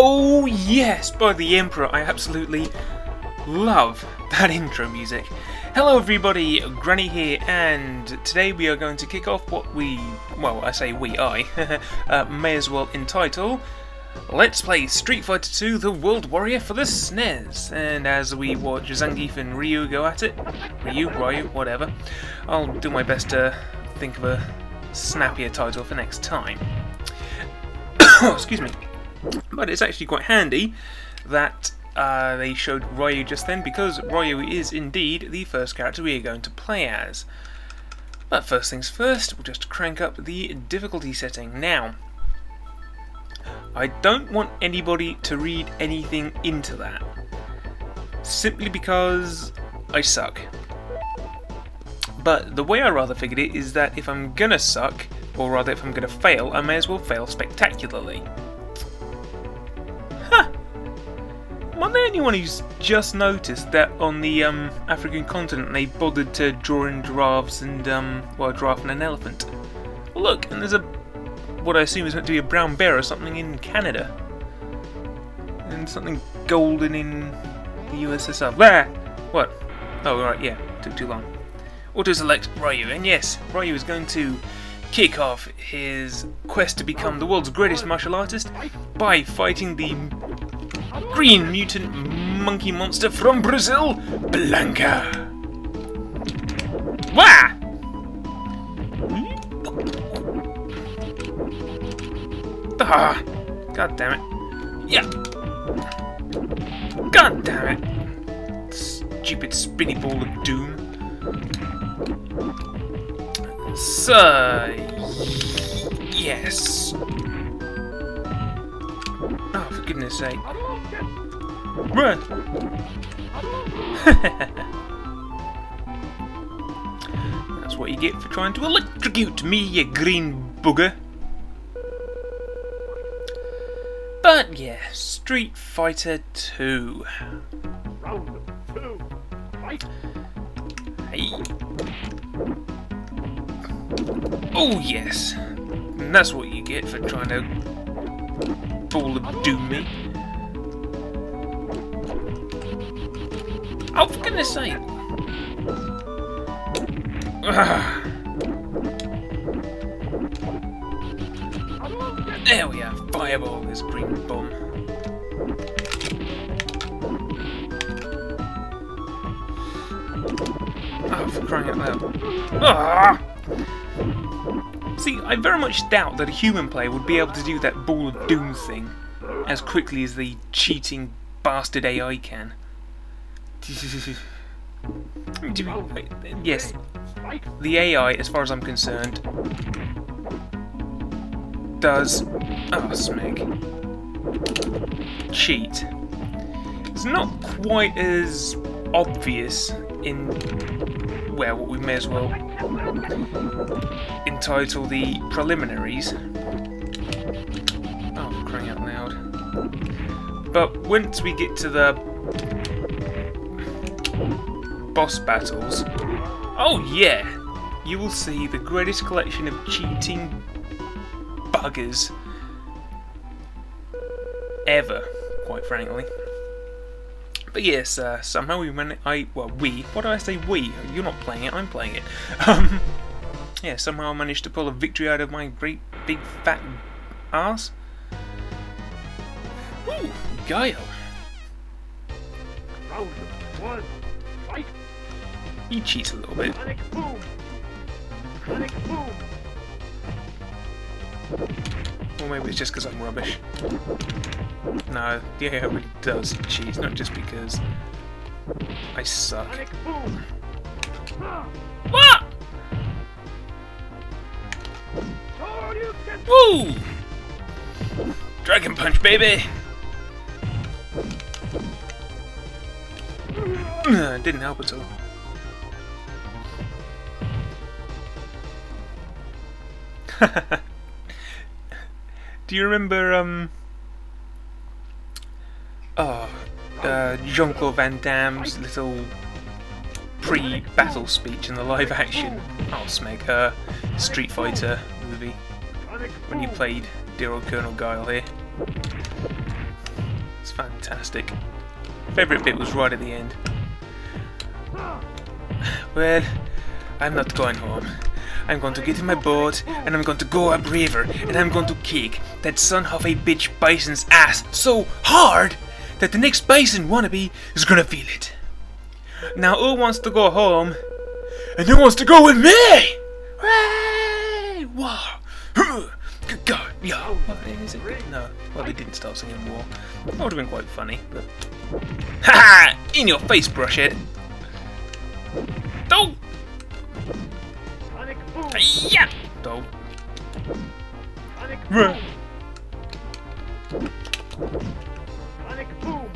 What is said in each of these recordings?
Oh yes, by the Emperor. I absolutely love that intro music. Hello everybody, Granny here, and today we are going to kick off what I may as well entitle Let's Play Street Fighter 2 The World Warrior for the SNES. And as we watch Zangief and Ryu go at it, Ryu, whatever, I'll do my best to think of a snappier title for next time. Excuse me. But it's actually quite handy that they showed Ryu just then, because Ryu is indeed the first character we are going to play as. But first things first, we'll just crank up the difficulty setting. Now, I don't want anybody to read anything into that, simply because I suck. But the way I rather figured it is that if I'm gonna suck, or rather if I'm gonna fail, I may as well fail spectacularly. Am I the only one who's just noticed that on the African continent they bothered to draw in giraffes and, well, a giraffe and an elephant? Well, look, and there's what I assume is meant to be a brown bear or something in Canada. And something golden in the USSR. There! What? Oh, right, yeah, took too long. Auto-select Ryu, and yes, Ryu is going to kick off his quest to become the world's greatest martial artist by fighting the green mutant monkey monster from Brazil, Blanca. Wah! Ah! God damn it! Yeah! God damn it! Stupid spinny ball of doom. So, yes. Oh, for goodness sake! Run! That's what you get for trying to electrocute me, you green booger. But yeah, Street Fighter 2. Round 2. Fight. Hey. Oh yes, and that's what you get for trying to ball of doom me. Oh, for goodness sake! There we are, fireball this green bomb. Oh, for crying out loud. Ah! See, I very much doubt that a human player would be able to do that ball of doom thing as quickly as the cheating bastard AI can. Yes, the AI, as far as I'm concerned, does cheat. It's not quite as obvious in, well, what we may as well entitle the preliminaries. Oh, for crying out loud. But once we get to the boss battles, oh yeah, you will see the greatest collection of cheating buggers ever, quite frankly. But yes, somehow we managed. What do I say? We? You're not playing it. I'm playing it. Yeah, somehow I managed to pull a victory out of my great big fat ass. Ooh, guile. Round 1. Fight. He cheats a little bit. Sonic boom. Sonic boom. Or maybe it's just because I'm rubbish. No, the AI really does cheat, not just because I suck. Sonic boom. What? Woo! Dragon Punch, baby! Didn't help at all. Do you remember, Jean-Claude Van Damme's little pre-battle speech in the live-action Street Fighter movie when he played dear old Colonel Guile here? It's fantastic. Favourite bit was right at the end. Well, I'm not going home. I'm going to get in my boat and I'm going to go upriver and I'm going to kick that son of a bitch bison's ass so hard that the next bison wannabe is gonna feel it. Now who wants to go home and who wants to go with me? Hooray! Wow! Good God! Yeah. Is it good? No. Well, they didn't start singing war. That would have been quite funny, but ha! In your face, brushhead! Don't! Sonic boom. Yeah! Don't. Sonic Ruh. boom. Sonic boom.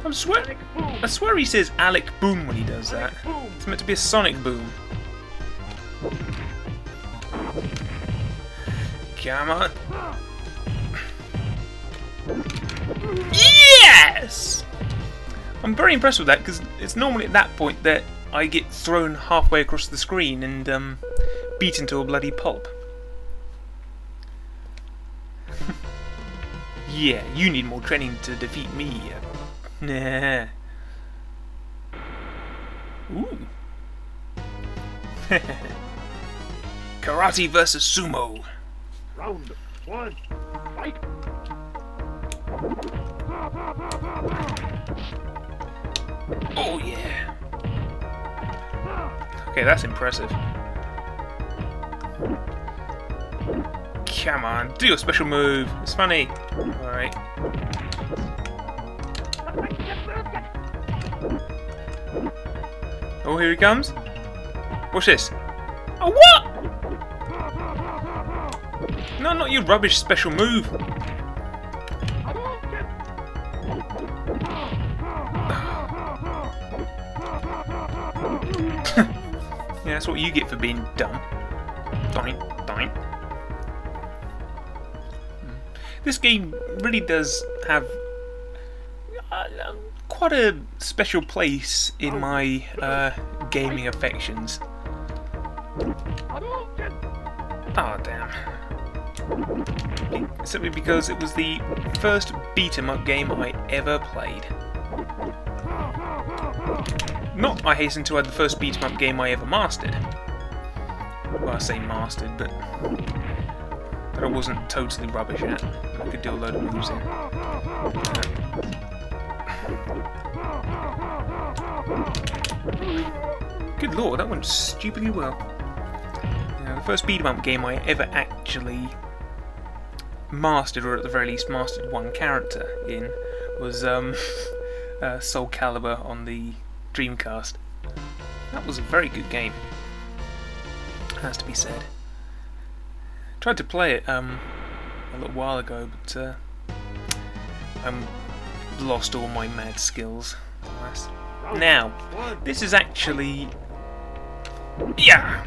I Sonic boom. swear he says Alec Boom when he does that. Sonic boom. It's meant to be a sonic boom. Come on. Yes! I'm very impressed with that because it's normally at that point that I get thrown halfway across the screen and beaten to a bloody pulp. Yeah, you need more training to defeat me. Nah. Ooh. Karate versus sumo. Round one. Fight. Oh yeah. Okay, that's impressive. Come on, do your special move. It's funny. Alright. Oh, here he comes. Watch this. Oh, what? No, not your rubbish special move. Yeah, that's what you get for being dumb. Doink, doink. This game really does have quite a special place in my gaming affections. Ah, damn. Simply because it was the first beat-em-up game I ever played. Not, I hasten to add, the first beat-em-up game I ever mastered. Well, I say mastered, but that I wasn't totally rubbish at. I could do a load of moves in. Good lord, that went stupidly well. The first beat-em-up game I ever actually mastered, or at the very least mastered one character in, was Soul Calibur on the Dreamcast. That was a very good game, has to be said. Tried to play it a little while ago, but I lost all my mad skills. Now, this is actually, yeah,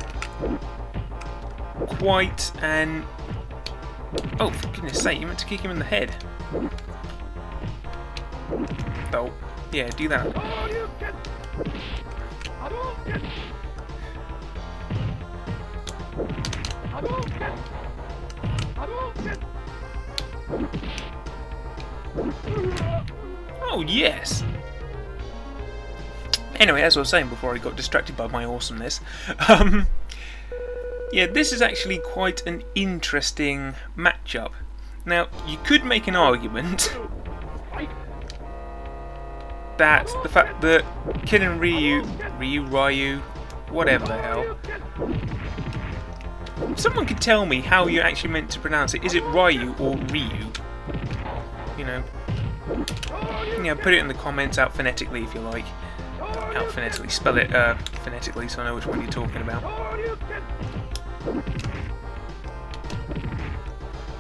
quite an... Oh, for goodness sake, you meant to kick him in the head. Oh, yeah, do that. Oh, yes! Anyway, as I was saying before I got distracted by my awesomeness, yeah, this is actually quite an interesting matchup. Now, you could make an argument that the fact that Ken and Ryu, whatever the hell, someone could tell me how you're actually meant to pronounce it. Is it Ryu or Ryu? You know, put it in the comments out phonetically if you like. Out phonetically, spell it phonetically so I know which one you're talking about.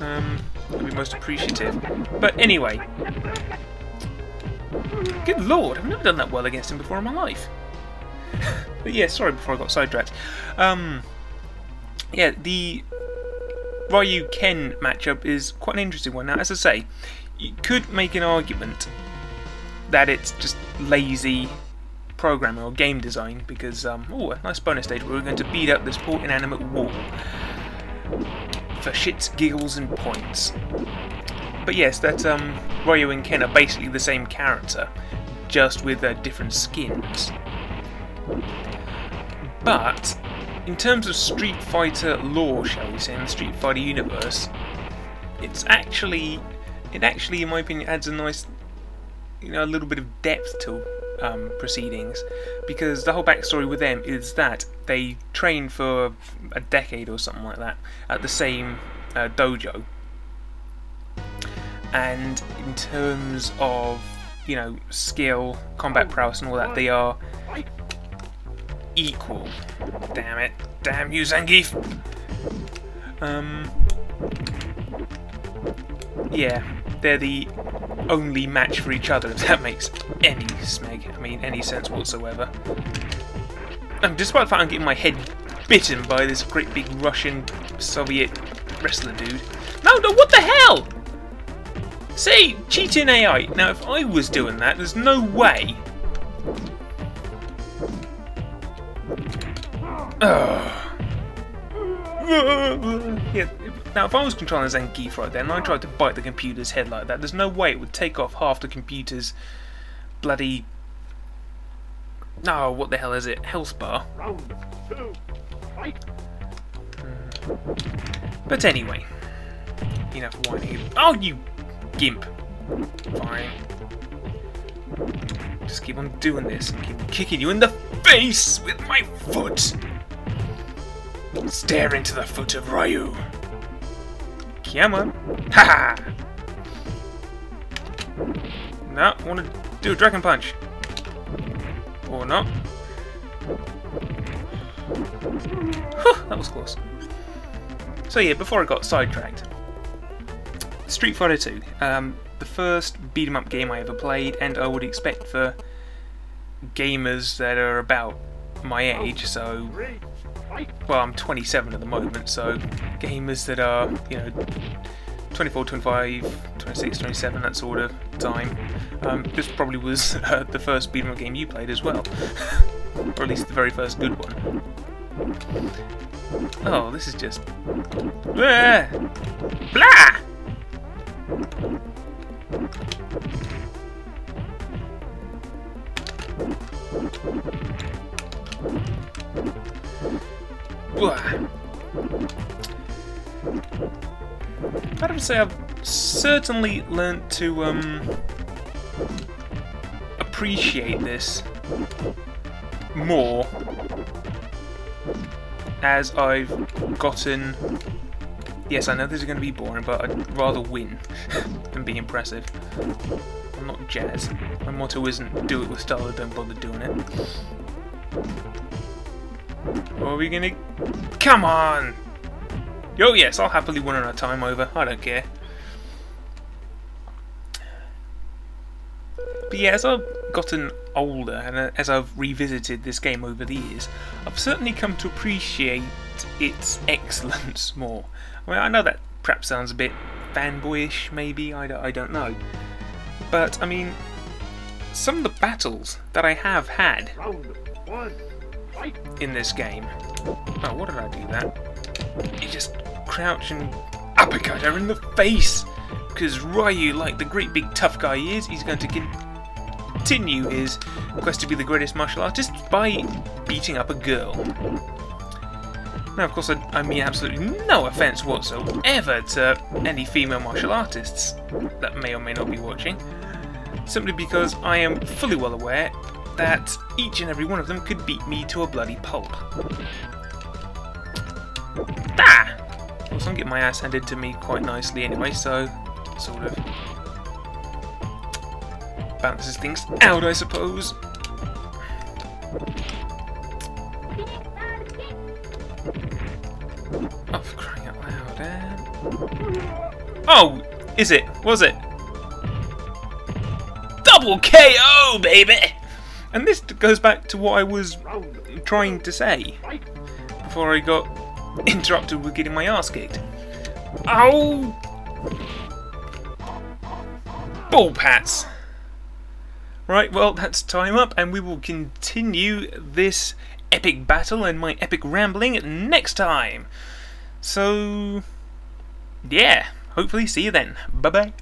I'd be most appreciative. But anyway, good lord, I've never done that well against him before in my life. But yeah, sorry before I got sidetracked. Yeah, the Ryu-Ken matchup is quite an interesting one. Now, as I say, you could make an argument that it's just lazy programming or game design because, oh, a nice bonus stage where we're going to beat up this poor inanimate wall for shits, giggles and points. But yes, that Ryu and Ken are basically the same character, just with different skins. But in terms of Street Fighter lore, shall we say, in the Street Fighter universe, it actually, in my opinion, adds a nice, a little bit of depth to proceedings, because the whole backstory with them is that they trained for a decade or something like that at the same dojo, and in terms of skill, combat prowess and all that, they are equal. Damn it. Damn you, Zangief! Yeah, they're the only match for each other, if that makes any any sense whatsoever. And despite the fact I'm getting my head bitten by this great big Russian Soviet wrestler dude. No, what the hell? See, cheating AI. Now, if I was doing that, there's no way. Yeah, now if I was controlling Zangief right then and I tried to bite the computer's head like that, there's no way it would take off half the computer's bloody... Oh, what the hell is it? Health bar. Round 2, fight! But anyway, enough whining. Oh, you gimp! Fine. Just keep on doing this and keep kicking you in the face with my foot! Stare into the foot of Ryu. Come on. Haha! No, I want to do a dragon punch. Or not. Whew, that was close. So yeah, before I got sidetracked, Street Fighter 2, the first beat 'em up game I ever played, and I would expect for gamers that are about my age, so, well, I'm 27 at the moment, so gamers that are, 24, 25, 26, 27, that sort of time. This probably was the first beat 'em up game you played as well, or at least the very first good one. Oh, this is just... Blah! Blah! I have to say I've certainly learnt to appreciate this more as I've gotten... Yes, I know this is going to be boring, but I'd rather win than be impressive. I'm not jazz. My motto isn't do it with style or don't bother doing it. Or are we gonna... Come on! Oh yes, I'll happily win on a time over. I don't care. But yeah, as I've gotten older and as I've revisited this game over the years, I've certainly come to appreciate its excellence more. I mean, I know that perhaps sounds a bit fanboyish, maybe, I don't know. But, I mean, some of the battles that I have had in this game... Oh, what did I do that? You just crouch and uppercut her in the face! Because Ryu, like the great big tough guy he is, he's going to continue his quest to be the greatest martial artist by beating up a girl. Now, of course, I mean absolutely no offence whatsoever to any female martial artists that may or may not be watching, simply because I am fully well aware that each and every one of them could beat me to a bloody pulp. Ah! Of course, I'm getting my ass handed to me quite nicely anyway, so sort of balances things out, I suppose. Oh, for crying out loud, eh? Oh! Is it? Was it? Double KO, baby! And this goes back to what I was trying to say before I got interrupted with getting my ass kicked. Ow! Ball pats! Right, well, that's time up, and we will continue this epic battle and my epic rambling next time. So, yeah, hopefully see you then. Bye-bye.